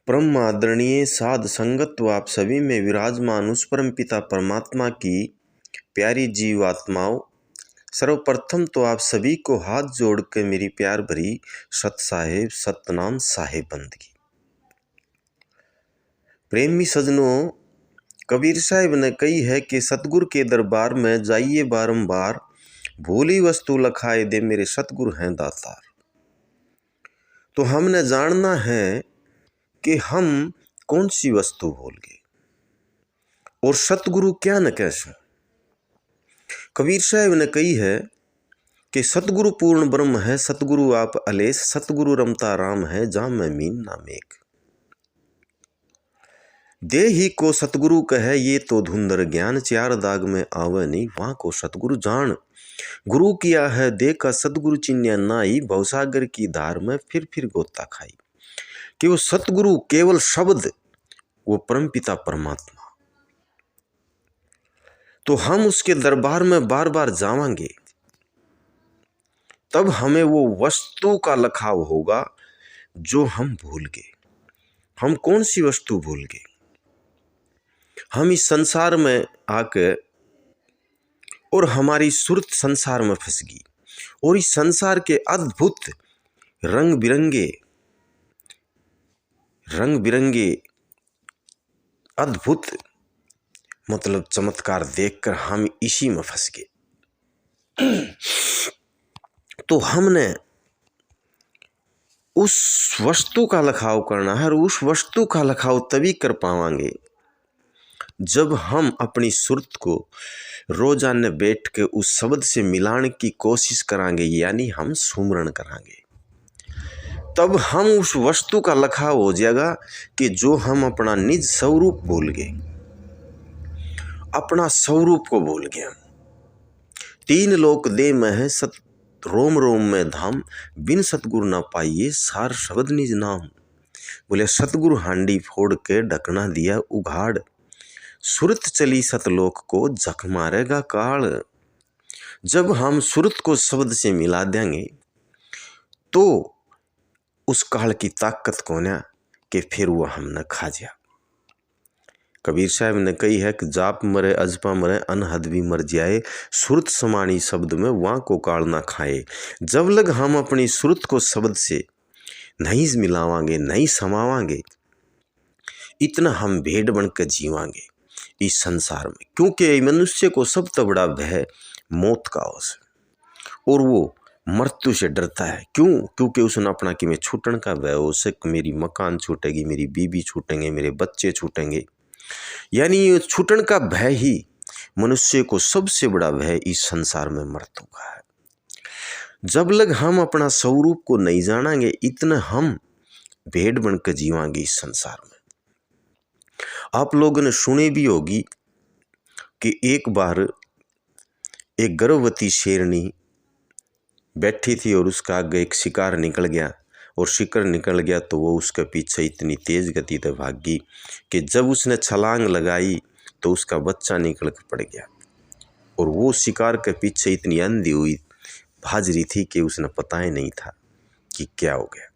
परम आदरणीय साध संगत तो आप सभी में विराजमान उस परम पिता परमात्मा की प्यारी जीवात्माओं, सर्वप्रथम तो आप सभी को हाथ जोड़ के मेरी प्यार भरी सत साहेब सतनाम साहेब बंदगी। प्रेमी सजनों, कबीर साहिब ने कही है कि सतगुरु के दरबार में जाइए बारंबार, भूली वस्तु लखाए दे मेरे सतगुरु हैं दातार। तो हमने जानना है कि हम कौन सी वस्तु भूल गए और सतगुरु क्या न कैसे। कबीर साहब ने कही है कि सतगुरु पूर्ण ब्रह्म है, सतगुरु आप अलेस, सतगुरु रमता राम है, जाम में मीन नाम एक। दे ही को सतगुरु कहे ये तो धुंधर ज्ञान, चार दाग में आवे नहीं वहां को सतगुरु जान। गुरु किया है दे का सतगुरु चिन्ह नाई, भवसागर की धार में फिर गोता खाई। कि वो सतगुरु केवल शब्द, वो परमपिता परमात्मा। तो हम उसके दरबार में बार बार जावांगे, तब हमें वो वस्तु का लखाव होगा जो हम भूल गए। हम कौन सी वस्तु भूल गए? हम इस संसार में आके और हमारी सुरत संसार में फंस गई, और इस संसार के अद्भुत रंग बिरंगे अद्भुत मतलब चमत्कार देखकर हम इसी में फंस गए। तो हमने उस वस्तु का लखाव करना है, और उस वस्तु का लखाव तभी कर पावांगे जब हम अपनी सुरत को रोजाना बैठ के उस शब्द से मिलाने की कोशिश करांगे, यानी हम सुमरण करांगे। तब हम उस वस्तु का लखाव हो जाएगा कि जो हम अपना निज स्वरूप भूल गए, अपना स्वरूप को भूल गए। तीन लोक दे में है सत रोम रोम में धाम, बिन सतगुरु ना पाइए सार शब्द निज नाम। बोले सतगुरु हांडी फोड़ के ढकना दिया उघाड़, सुरत चली सतलोक को जख मारेगा काल। जब हम सुरत को शब्द से मिला देंगे तो उस काल की ताकत को ना कि फिर वो हमने खा जा। कबीर साहब ने कही है कि जाप मरे अजपा मरे अनहद भी मर जाए, सुरत समानी शब्द में वहाँ को काल ना खाए। जब लग हम अपनी सुरत को शब्द से नहीं मिलावांगे, नहीं समावांगे, इतना हम भेड़ बन कर जीवांगे इस संसार में। क्योंकि मनुष्य को सबसे बड़ा भय मौत का हो, और वो मृत्यु से डरता है। क्यों? क्योंकि उसने अपना कि मैं छूटन का भय हो, उससे मेरी मकान छूटेगी, मेरी बीबी छूटेंगे, मेरे बच्चे छूटेंगे। यानी छूटन का भय ही मनुष्य को सबसे बड़ा भय इस संसार में मृत्यु का है। जब लग हम अपना स्वरूप को नहीं जानेंगे, इतना हम भेड़ बनकर जीवांगे इस संसार में। आप लोगों ने सुनी भी होगी कि एक बार एक गर्भवती शेरनी बैठी थी और उसका आगे एक शिकार निकल गया, और शिकार निकल गया तो वो उसके पीछे इतनी तेज गति से भागी कि जब उसने छलांग लगाई तो उसका बच्चा निकल कर पड़ गया, और वो शिकार के पीछे इतनी अंधी हुई भाज रही थी कि उसने पता ही नहीं था कि क्या हो गया।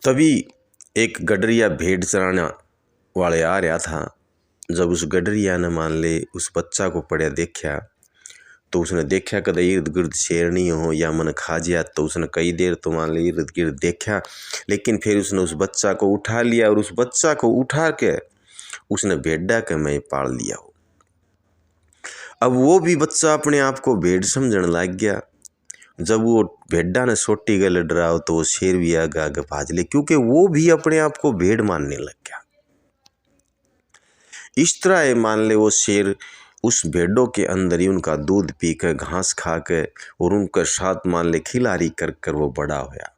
तभी एक गडरिया भेड़ चराने वाले आ रहा था। जब उस गडरिया ने मान ले उस बच्चा को पड़े देखा, तो उसने देखा कद इर्द गिर्द शेरनी हो या मन खा जाए, तो उसने कई देर तो मान ली इर्द गिर्द देखा, लेकिन फिर उसने उस बच्चा को उठा लिया, और उस बच्चा को उठा के उसने भेड़ा के में पाल लिया हो। अब वो भी बच्चा अपने आप को भेड़ समझने लग गया। जब वो भेड़ा ने सोटी गले डराओ तो वो शेर भी आगे आगे भाज ले, क्योंकि वो भी अपने आप को भेड़ मानने लग गया। इस तरह मान ले वो शेर उस भेड़ों के अंदर ही उनका दूध पी कर, घास खा के और उनके साथ मान ले खिलाड़ी कर कर वो बड़ा होया,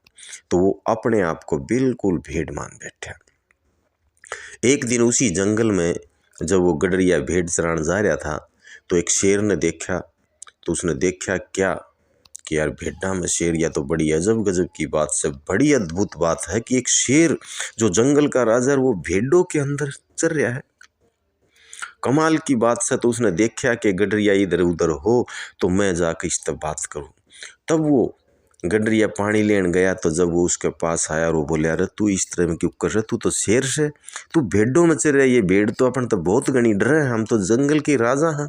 तो वो अपने आप को बिल्कुल भेड़ मान बैठा। एक दिन उसी जंगल में जब वो गडरिया भेड़ चराने जा रहा था, तो एक शेर ने देखा, तो उसने देखा क्या कि यार भेड़ा में शेर, या तो बड़ी अजब गजब की बात से बड़ी अद्भुत बात है कि एक शेर जो जंगल का राजा है वो भेड़ों के अंदर चल रहा है। कमाल की बात से तो उसने देखा कि गडरिया इधर उधर हो तो मैं जाकर इस तब बात करूं। तब वो गडरिया पानी लेन गया तो जब वो उसके पास आया और वो बोले अरे तू इस तरह में क्यों कर रहा, तू तो शेर से, तू भेड़ों में चल रहा है, ये भेड़ तो अपन तो बहुत घनी डर है, हम तो जंगल के राजा हैं।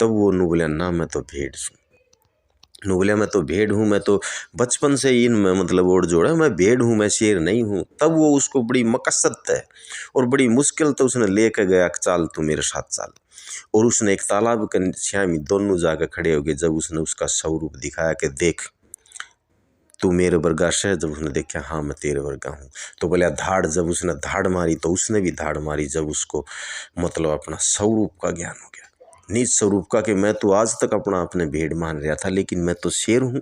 तब वो नु बोलिया ना मैं तो भेड़ हूँ, नु बोलिया मैं तो भेड़ हूँ, मैं तो बचपन से ही इनमें मतलब ओढ़ जोड़ा, मैं भेड़ हूँ, मैं शेर नहीं हूँ। तब वो उसको बड़ी मकसद है और बड़ी मुश्किल तो उसने लेकर गया, चाल तू मेरे साथ चाल। और उसने एक तालाब के छाया दोनों जाकर खड़े हो गए। जब उसने उसका स्वरूप दिखाया कि देख तू मेरे वर्गा से, जब उसने देखा हाँ मैं तेरे वर्गा हूँ, तो बोला धाड़। जब उसने धाड़ मारी तो उसने भी धाड़ मारी। जब उसको मतलब अपना स्वरूप का ज्ञान हो गया, निज स्वरूप का, कि मैं तो आज तक अपने भेड़ मान रहा था लेकिन मैं तो शेर हूँ।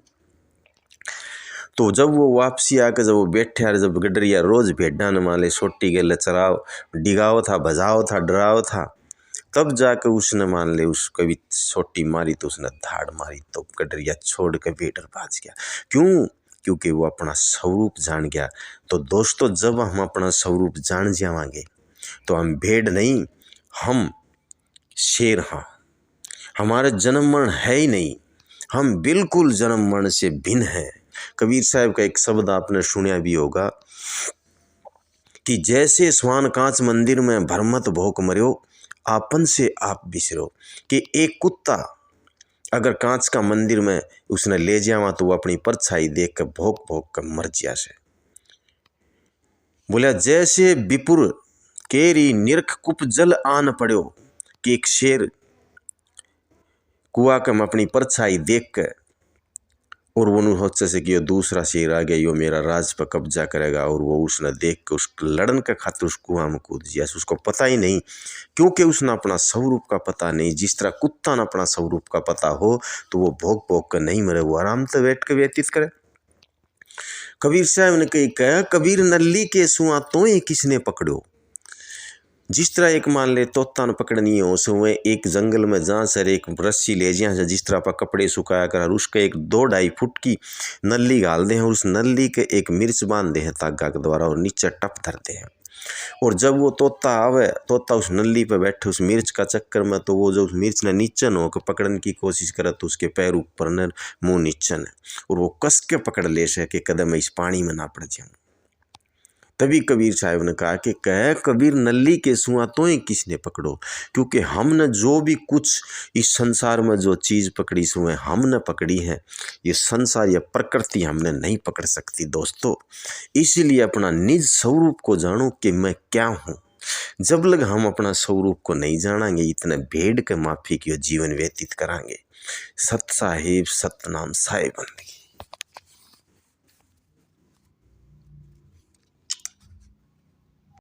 तो जब वो वापसी आकर जब वो बैठे यार, जब गडरिया रोज भेड़ा न माले सोटी गेले चराव डिगाओ था, भजाओ था, डराओ था, तब जाकर उसने मान ले उस कभी सोटी मारी तो उसने धाड़ मारी तो गडरिया छोड़ के भेड़ भाज गया। क्यों? क्योंकि वो अपना स्वरूप जान गया। तो दोस्तों जब हम अपना स्वरूप जान जाएंगे तो हम भेड़ नहीं, हम शेर हाँ। हमारे जन्म मरण है ही नहीं, हम बिल्कुल जन्म मरण से भिन्न हैं। कबीर साहब का एक शब्द आपने सुना भी होगा कि जैसे स्वान कांच मंदिर में भरमत भोक मर्यो, आपन से आप बिसरो। कि एक कुत्ता अगर कांच का मंदिर में उसने ले जावा तो वो अपनी परछाई देख कर भोक भोक कर मर जिया से। बोला जैसे विपुर केरी निरख कुप जल आन पड़ो, कि एक शेर कुआ में अपनी परछाई देख कर और वो सोचे से कि ये दूसरा शेर आ गया, यो मेरा राज पर कब्जा करेगा, और वो उसने देख के उस लड़न के खातिर उस कुआं में कूद दिया। उसको पता ही नहीं, क्योंकि उसने अपना स्वरूप का पता नहीं। जिस तरह कुत्ता ने अपना स्वरूप का पता हो तो वो भोग भोग कर नहीं मरे, वो आराम से बैठ कर व्यतीत करे। कबीर साहब ने कहा कबीर नल्ली के सुआ तो किसने पकड़ो। जिस तरह एक मान ले तोता न पकड़नी हो, उसमें एक जंगल में जहाँ सर एक रस्सी ले जा, जिस तरह पर कपड़े सुखाया कर, उसके एक 2-2.5 फुट की नल्ली गाल दे हैं और उस नल्ली के एक मिर्च बांध दे हैं तागा के द्वारा और नीचे टप धरते हैं। और जब वो तोता आवे, तोता उस नल्ली पे बैठे उस मिर्च का चक्कर में, तो वो जो उस मिर्च ने नीचे न होकर पकड़ने की कोशिश करे तो उसके पैर ऊपर न मुँह नीचे न, और वो कस के पकड़ ले से कि कदम इस पानी में ना पड़ जाऊँ। तभी कबीर साहब ने कहा कि कह कबीर नल्ली के सुआ तो ही किसने पकड़ो, क्योंकि हमने जो भी कुछ इस संसार में जो चीज़ पकड़ी सुए हमने पकड़ी है, ये संसार या प्रकृति हमने नहीं पकड़ सकती दोस्तों। इसीलिए अपना निज स्वरूप को जानो कि मैं क्या हूँ। जब लग हम अपना स्वरूप को नहीं जानेंगे, इतने भेड़ के माफी की जीवन व्यतीत करांगे। सत साहिब सतनाम साहिब बंदगी।